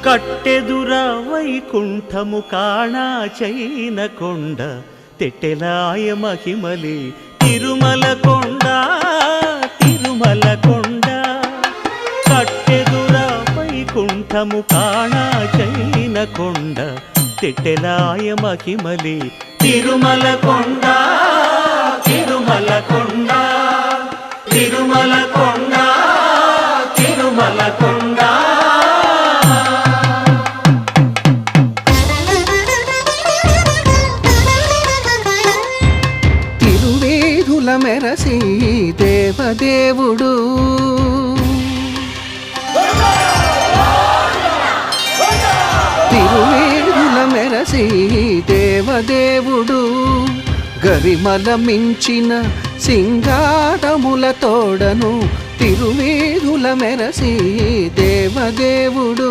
కట్టెదుర వైకుంఠము కాణా చైన కొండ తెట్టెలాయ మహిమలే తిరుమల కొండ తిరుమల కొండ కట్టెదుర వైకుంఠము కాణా చైన కొండ తెట్టెలాయ మహిమలే తిరుమల కొండ తిరుమల కొండ తిరుమల కొండ తిరుమల కొండ తిరువేధుల మెరసి దేవదేవుడు తిరువేధుల మెరసి దేవదేవుడు గరిమల మించిన సింగారముల తోడను తిరువేధుల మెరసి దేవదేవుడు